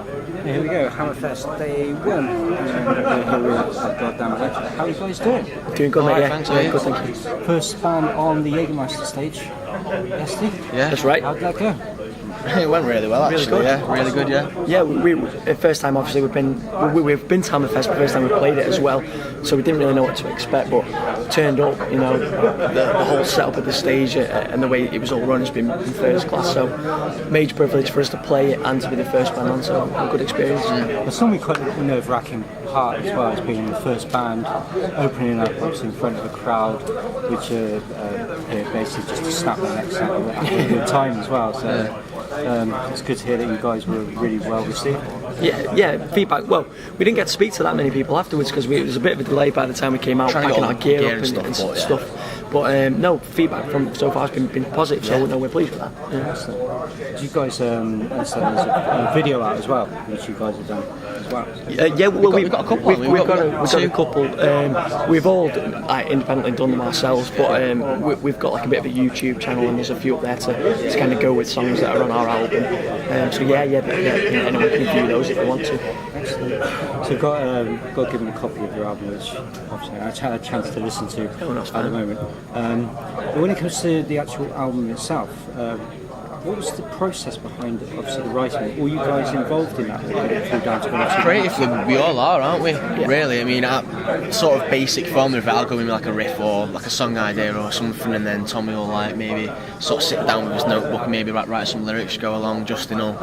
Here we go, HAMMERFEST Day 1. Here we're at Goddamn Electric. How are you guys doing? Doing good, mate, yeah. Thanks, Good, thank you. First band on the Jägermeister stage yesterday? Yeah. That's right. How did that go? It went really well, actually. good. Yeah, really good. Yeah. Yeah, we first time obviously we've been to HAMMERFEST, but first time we played it as well, so we didn't really know what to expect. But turned up, you know, the whole setup of the stage and the way it was all run has been first class. So major privilege for us to play it and to be the first band on. So a good experience. It's normally quite a nerve-wracking part as well as being the first band opening up obviously in front of a crowd, which are basically just to snap their necks out at a good time as well. So. It's good to hear that you guys were really well received. Yeah, feedback. Well, we didn't get to speak to that many people afterwards because it was a bit of a delay by the time we came out packing our gear up and stuff. But no, feedback from so far has been positive, so no, we're pleased with that. Yeah. Do you guys, there's a video out as well, which you guys have done as well? Yeah, well, we've got a couple. We've got a couple. We've all independently done them ourselves, but we've got like a bit of a YouTube channel, and there's a few up there to kind of go with songs that are on our album. So anyone can view those if they want to. Excellent. So you've got to give them a copy of your album, which obviously I had a chance to listen to at the moment. But when it comes to the actual album itself, what was the process behind it, obviously the writing? Were you guys involved in that? Or did it fall down to Creatively, we all are, aren't we? Yeah. Really, I mean, sort of basic formula of it, I'll go in with like a riff or like a song idea or something, and then Tommy will like maybe sort of sit down with his notebook and maybe write some lyrics, go along, Justin will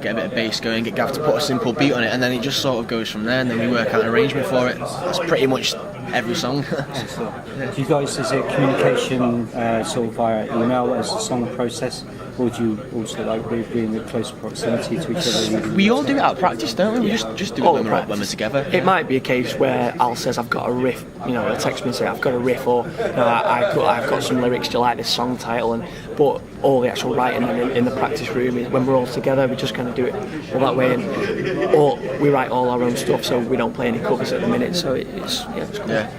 get a bit of bass going, get Gav to put a simple beat on it, and then it just sort of goes from there, and then we work out an arrangement for it. That's pretty much every song. Do you guys, is it communication sort of via email as the song process, or do you also like be in close proximity to each other? We all do it out of practice, don't we? We just do it when we're together. It might be a case where Al says, I've got a riff, you know, he'll text me and say, I've got a riff, or I've got some lyrics, do you like this song title? But all the actual writing in the practice room, when we're all together, we just kind of do it all that way, or we write all our own stuff, so we don't play any covers at the minute, so it's cool. Yeah.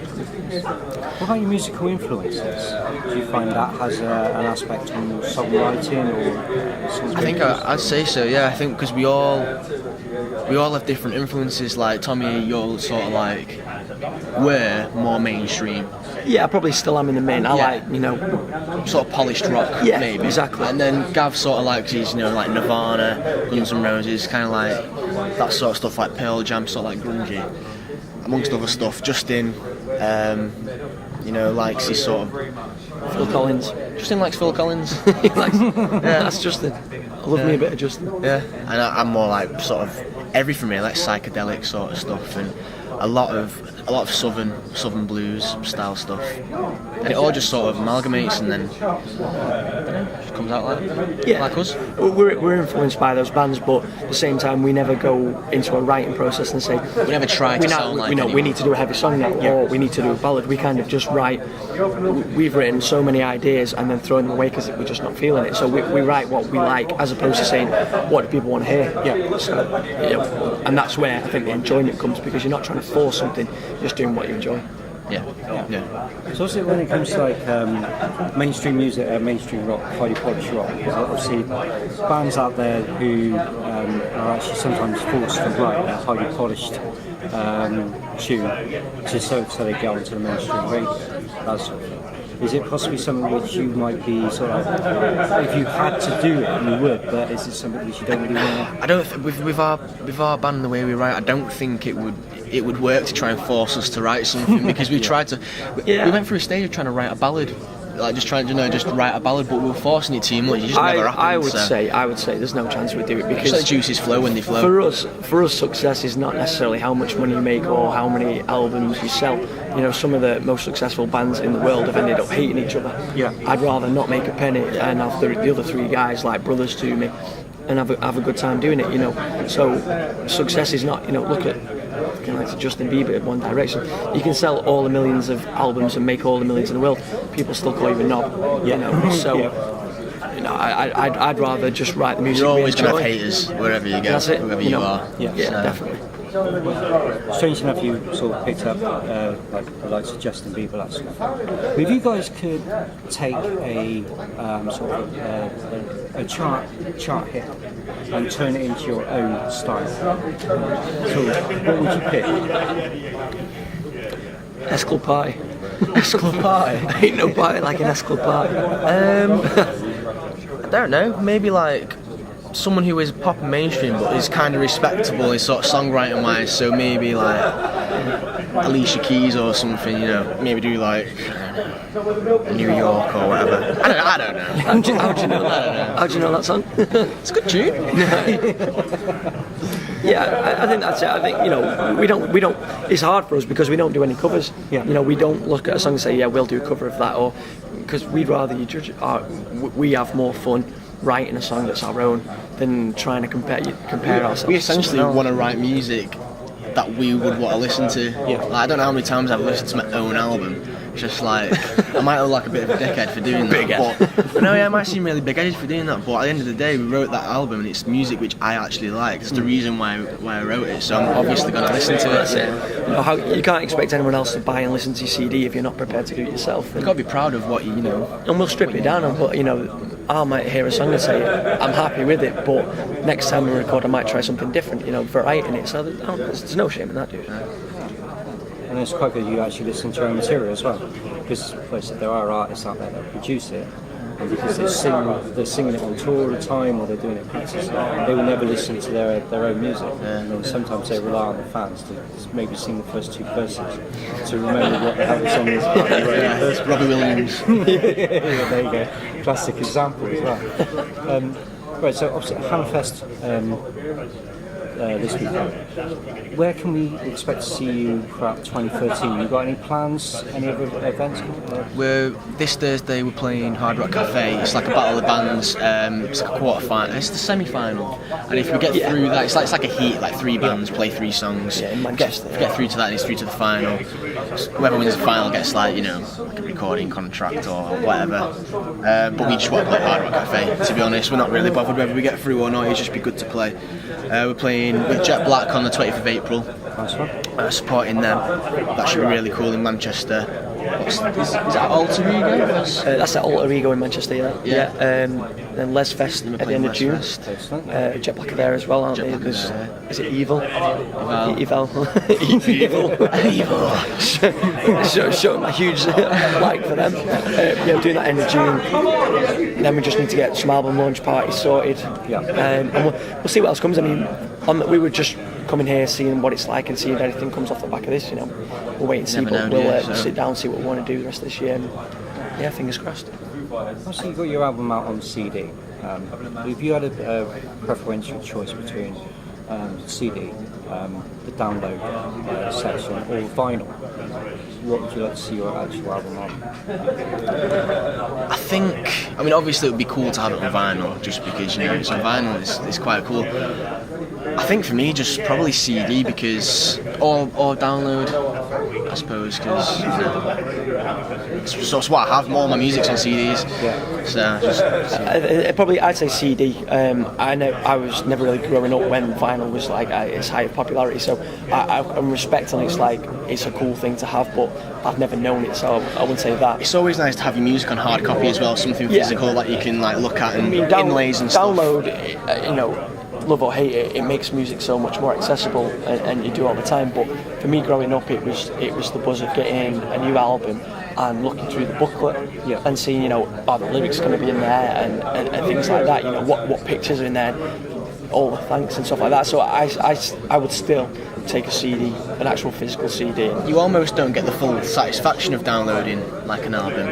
What about your musical influences? Do you find that has an aspect on your songwriting? I think I'd say so, yeah. I think because we all have different influences. Like Tommy, you're sort of like, we're more mainstream. Yeah, I probably still am in the main. I like, you know, sort of polished rock, maybe. Exactly. And then Gav sort of likes his, you know, like Nirvana, Guns N' Roses, kind of like that sort of stuff, like Pearl Jam, sort of like grungy, amongst other stuff. Justin, you know, likes his sort of Phil Collins. Justin likes Phil Collins. That's Justin. I love me a bit of Justin. Yeah, and I'm more like sort of everything really, like psychedelic sort of stuff, and a lot of southern blues style stuff, and it all just sort of amalgamates and then just comes out like us. We're influenced by those bands, but at the same time we never go into a writing process and say we never try to sound like anyone. We need to do a heavy song now, or we need to do a ballad. We kind of just write. We've written so many ideas and then throwing them away because we're just not feeling it. So we write what we like as opposed to saying what do people want to hear. And that's where I think the enjoyment comes, because you're not trying to force something, you're just doing what you enjoy. Yeah. So obviously when it comes to like mainstream music, mainstream rock, highly polished rock, there's obviously bands out there who are actually sometimes forced to write a highly polished tune just so they get onto the mainstream radio. That sort of thing. Is it possibly something which you might be sort of, if you had to do it, you would, but is it something which you don't really want to? I don't with our band and the way we write, I don't think it would work to try and force us to write something, because we tried to. We went through a stage of trying to write a ballad. Like just trying to just write a ballad, but we were forcing it too much. It just never happened. I would say there's no chance we'd do it, because just let the juices flow when they flow. For us, success is not necessarily how much money you make or how many albums you sell. You know, some of the most successful bands in the world have ended up hating each other. Yeah. I'd rather not make a penny and have the other three guys like brothers to me, and have a good time doing it. You know, so success is not, you know, look at. Kind of like Justin Bieber in One Direction. You can sell all the millions of albums and make all the millions in the world. People still call you a knob. You know, so you know, I'd rather just write the music. You're always going to have haters wherever you go, wherever you are. Yeah, definitely. Strange enough, you sort of picked up like the likes of Justin Bieber, that sort of thing. If you guys could take a sort of a chart hit and turn it into your own style. So, what would you pick? Escal pie. Escal pie. Ain't no pie like an escal pie. I don't know. Maybe like someone who is pop and mainstream but is kind of respectable, is sort of songwriting wise. So maybe like Alicia Keys or something. You know, maybe do like New York or whatever. I don't know. How do you know that? How do you know that song? It's a good tune. Yeah, I think that's it. I think, you know, we don't. It's hard for us because we don't do any covers. Yeah. You know, we don't look at a song and say, yeah, we'll do a cover of that, or because we'd rather you judge. We have more fun writing a song that's our own than trying to compare ourselves. We essentially want to write music that we would want to listen to. Yeah. Like, I don't know how many times I've listened to my own album. It's just like, I might look like a bit of a dickhead for doing that. But no, yeah, I might seem really big-headed for doing that. But at the end of the day, we wrote that album, and it's music which I actually like. It's the reason why I wrote it. So I'm obviously going to listen to it. You know, you can't expect anyone else to buy and listen to your CD if you're not prepared to do it yourself. You've got to be proud of what you know. And we'll strip it down and put, you know, I might hear a song and say, I'm happy with it, but next time we record I might try something different, you know, variety in it. So there's no shame in that, dude. And it's quite good you actually listen to your own material as well, because like I said, there are artists out there that produce it, and because they're singing it on tour all the time, or they're doing it in practice, they will never listen to their own music. And then sometimes they rely on the fans to maybe sing the first two verses to remember what the hell the song is. Robbie Williams. Yeah, there you go. Classic example as well. Right, so obviously HAMMERFEST this weekend. Where can we expect to see you throughout 2013? You got any plans? Any other events? This Thursday we're playing Hard Rock Cafe. It's like a battle of bands. It's like a quarter final. It's the semi-final. And if we get through that, it's like a heat. Like 3 bands play 3 songs. Yeah, in Manchester. Get through to that, and it's through to the final. Whoever wins the final gets like a recording contract or whatever. But we just want to play Hard Rock Cafe. To be honest, we're not really bothered whether we get through or not. It'd just be good to play. We're playing with Jet Black on the 20th of April. Nice one. Supporting them. That should be really cool in Manchester. Is that Alter Ego? That's at Alter Ego in Manchester, yeah. Then Les Fest at the end of June. Excellent. Jet Black are there as well, aren't they? Is it Evil? Evil. Show them a huge like for them. Doing that end of June. And then we just need to get some album launch parties sorted. Yeah. And we'll see what else comes. I mean, we were just coming here, seeing what it's like, and seeing if anything comes off the back of this. You know, we'll wait and see. But we'll sit down, see what we want to do the rest of this year. And, yeah, fingers crossed. Also, you got your album out on CD. If you had a preferential choice between CD, the download section, or vinyl, what would you like to see your actual album on? I mean, obviously it would be cool to have it on vinyl, just because, you know, it's on vinyl, it's quite cool. I think for me, just probably CD, because, or download, I suppose, because, you know, it's what I have. More of my music's on CDs. Yeah. So just probably I'd say CD. I was never really growing up when vinyl was like its height of popularity, so I'm respecting it's like it's a cool thing to have, but I've never known it, so I wouldn't say that. It's always nice to have your music on hard copy as well, something physical that you can like look at and inlays and stuff. Download, you know, love or hate it, it makes music so much more accessible, and you do it all the time. But for me, growing up, it was the buzz of getting a new album and looking through the booklet and seeing, you know, the lyrics going to be in there and things like that. You know, what pictures are in there, all the thanks and stuff like that. So I would still take a CD, an actual physical CD. You almost don't get the full satisfaction of downloading like an album,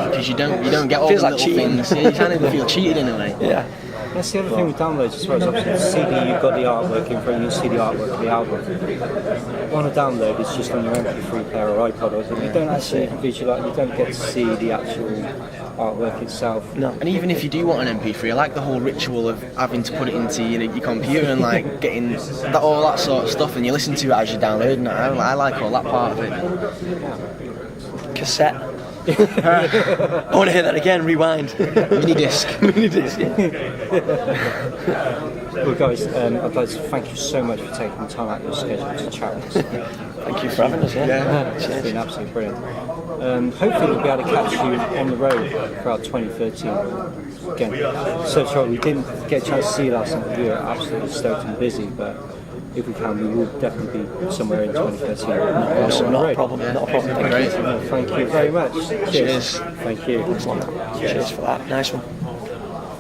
because you don't get all the little things. Yeah, you kind of feel cheated in a way. Yeah. That's the other thing with downloads as well. Obviously, the CD, you've got the artwork in front, you see the artwork of the album. On a download, it's just on your MP3 player or iPod, or you don't actually visualize, you don't get to see the actual artwork itself. No. And even if you do want an MP3, I like the whole ritual of having to put it into your computer and like getting all that sort of stuff, and you listen to it as you're downloading it. I like all that part of it. Cassette. I want to hear that again. Rewind. Mini disc. Well, guys, I'd like to thank you so much for taking the time out of your schedule to chat with us. Thank you for having us. Yeah. It's been absolutely brilliant. hopefully we'll be able to catch you on the road throughout 2013. Again, so sorry we didn't get a chance to see you last night. We were absolutely stoked and busy, but if we can, we will definitely be somewhere in 2013. Awesome, not a problem. Not a problem. Great. Thank you very much. Cheers. Thank you. Cheers for that. Nice one.